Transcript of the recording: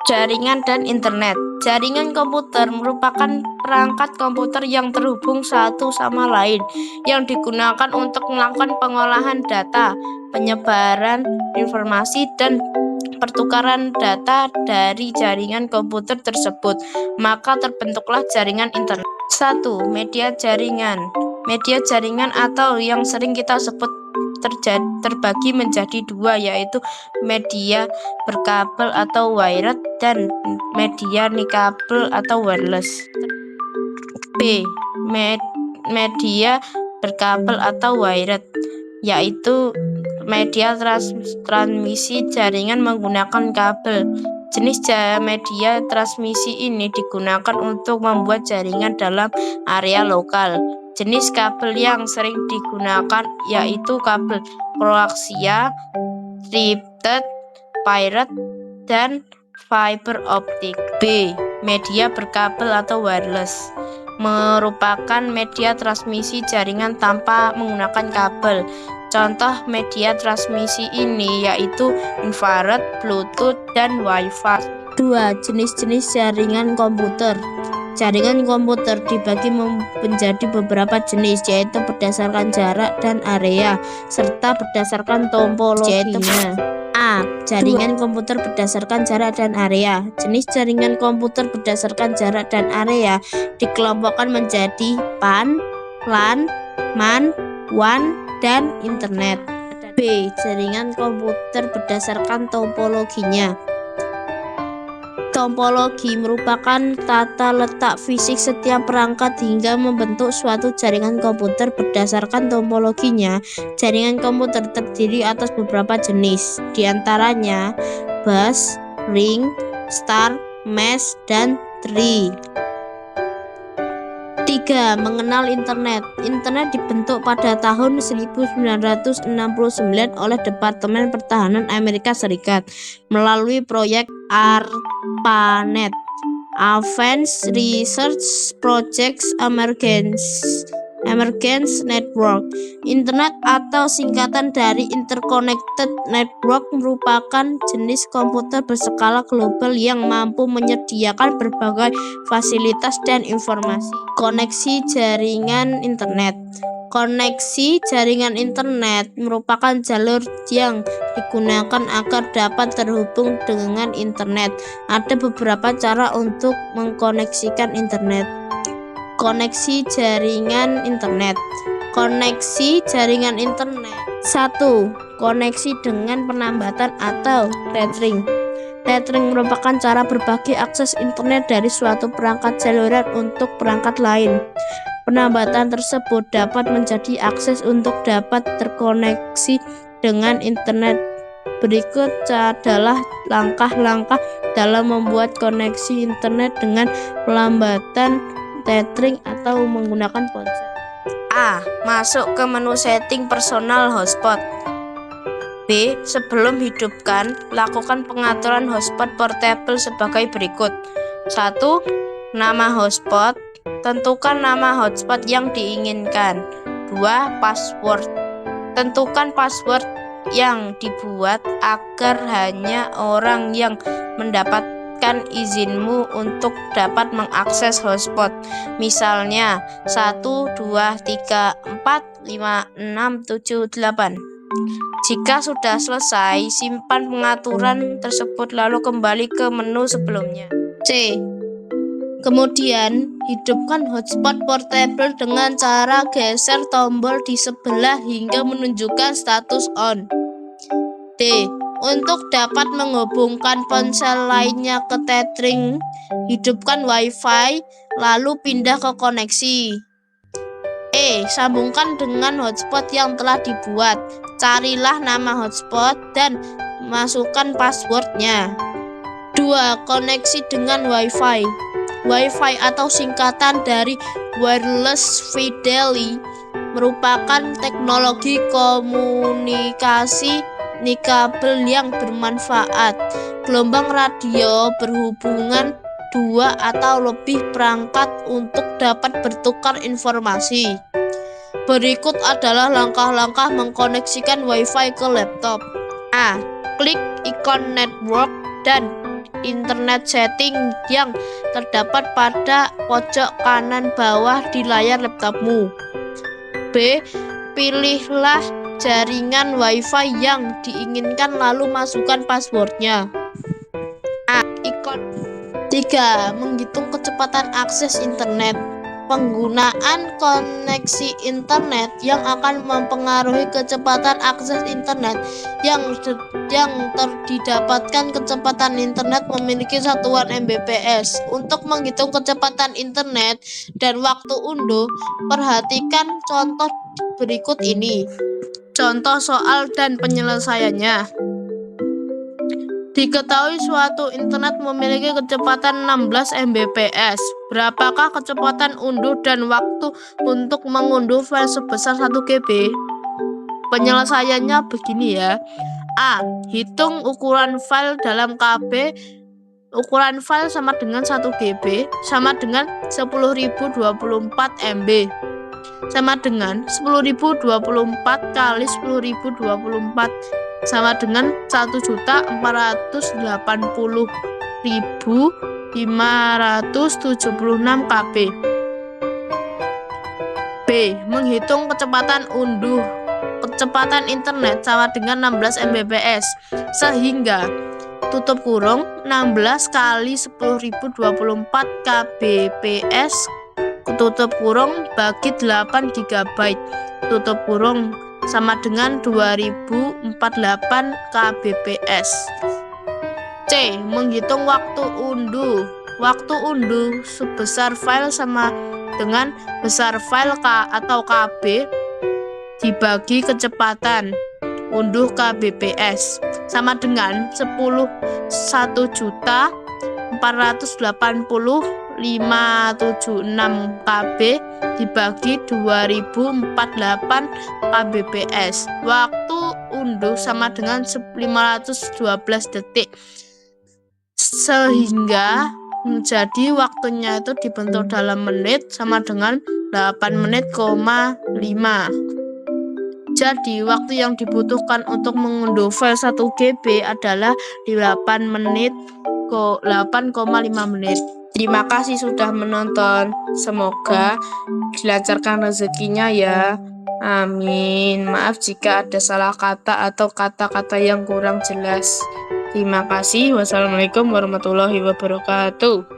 Jaringan dan internet. Jaringan komputer merupakan perangkat komputer yang terhubung satu sama lain yang digunakan untuk melakukan pengolahan data, penyebaran informasi, dan pertukaran data dari jaringan komputer tersebut. Maka terbentuklah jaringan internet. 1. Media jaringan. Media jaringan atau yang sering kita sebut terbagi menjadi dua, yaitu media berkabel atau wired dan media nikabel atau wireless. B. Media berkabel atau wired, yaitu media transmisi jaringan menggunakan kabel. Jenis media transmisi ini digunakan untuk membuat jaringan dalam area lokal. Jenis kabel yang sering digunakan yaitu kabel koaksial, threaded, pirate, dan fiber optik. B. Media berkabel atau wireless merupakan media transmisi jaringan tanpa menggunakan kabel. Contoh media transmisi ini yaitu infrared, Bluetooth, dan Wi-Fi. 2. Jenis-jenis jaringan komputer. Jaringan komputer dibagi menjadi beberapa jenis, yaitu berdasarkan jarak dan area, serta berdasarkan topologinya. A. Jaringan komputer berdasarkan jarak dan area. Jenis jaringan komputer berdasarkan jarak dan area dikelompokkan menjadi PAN, LAN, MAN, WAN, dan internet. B. Jaringan komputer berdasarkan topologinya. Topologi merupakan tata letak fisik setiap perangkat hingga membentuk suatu jaringan komputer. Berdasarkan topologinya, jaringan komputer terdiri atas beberapa jenis, diantaranya bus, ring, star, mesh, dan tree. 3. Mengenal internet. Internet dibentuk pada tahun 1969 oleh Departemen Pertahanan Amerika Serikat melalui proyek ARPANET, Advanced Research Projects Emergence Network. Internet atau singkatan dari Interconnected Network merupakan jenis komputer berskala global yang mampu menyediakan berbagai fasilitas dan informasi. Koneksi jaringan internet. Koneksi jaringan internet merupakan jalur yang digunakan agar dapat terhubung dengan internet. Ada beberapa cara untuk mengkoneksikan internet. Koneksi jaringan internet. Koneksi jaringan internet. 1. Koneksi dengan penambatan atau tethering. Tethering merupakan cara berbagi akses internet dari suatu perangkat seluler untuk perangkat lain. Penambatan tersebut dapat menjadi akses untuk dapat terkoneksi dengan internet. Berikut adalah langkah-langkah dalam membuat koneksi internet dengan pelambatan tethering atau menggunakan ponsel. A. Masuk ke menu setting personal hotspot. B. Sebelum hidupkan, lakukan pengaturan hotspot portable sebagai berikut. 1. Nama hotspot. Tentukan nama hotspot yang diinginkan. 2. Password. Tentukan password yang dibuat agar hanya orang yang mendapatkan izinmu untuk dapat mengakses hotspot. Misalnya 1, 2, 3, 4, 5, 6, 7, 8. Jika sudah selesai, simpan pengaturan tersebut lalu kembali ke menu sebelumnya. C. Kemudian, hidupkan hotspot portable dengan cara geser tombol di sebelah hingga menunjukkan status on. D. Untuk dapat menghubungkan ponsel lainnya ke tethering, hidupkan Wi-Fi, lalu pindah ke koneksi. E. Sambungkan dengan hotspot yang telah dibuat. Carilah nama hotspot dan masukkan passwordnya. 2. Koneksi dengan Wi-Fi. Wi-Fi atau singkatan dari Wireless Fidelity merupakan teknologi komunikasi nikabel yang bermanfaat. Gelombang radio berhubungan dua atau lebih perangkat untuk dapat bertukar informasi. Berikut adalah langkah-langkah mengkoneksikan Wi-Fi ke laptop. A. Klik ikon network dan internet setting yang terdapat pada pojok kanan bawah di layar laptopmu. B. Pilihlah jaringan Wi-Fi yang diinginkan lalu masukkan passwordnya. A. Ikon 3. Menghitung kecepatan akses internet. Penggunaan koneksi internet yang akan mempengaruhi kecepatan akses internet yang didapatkan kecepatan internet memiliki satuan Mbps. Untuk menghitung kecepatan internet dan waktu unduh, perhatikan contoh berikut ini. Contoh soal dan penyelesaiannya. Diketahui suatu internet memiliki kecepatan 16 Mbps. Berapakah kecepatan unduh dan waktu untuk mengunduh file sebesar 1 GB? Penyelesaiannya begini ya. A. Hitung ukuran file dalam KB. Ukuran file sama dengan 1 GB sama dengan 10.024 MB. Sama dengan 10.024 kali 10.024 sama dengan 1.080.576 KB. B. Menghitung kecepatan unduh. Kecepatan internet sama dengan 16 Mbps sehingga tutup kurung 16 kali 10.024 kbps tutup kurung bagi 8 GB tutup kurung sama dengan 2048 kbps. C. Menghitung waktu unduh. Waktu unduh sebesar file sama dengan besar file atau KB dibagi kecepatan unduh kbps sama dengan 11.480.576 KB dibagi 2048 kbps. Waktu unduh sama dengan 512 detik sehingga menjadi waktunya itu dibentuk dalam menit sama dengan 8 menit, 5. Jadi waktu yang dibutuhkan untuk mengunduh file 1 GB adalah 8 menit 8,5 menit. Terima kasih sudah menonton. Semoga dilancarkan rezekinya ya. Amin. Maaf jika ada salah kata atau kata-kata yang kurang jelas. Terima kasih. Wassalamualaikum warahmatullahi wabarakatuh.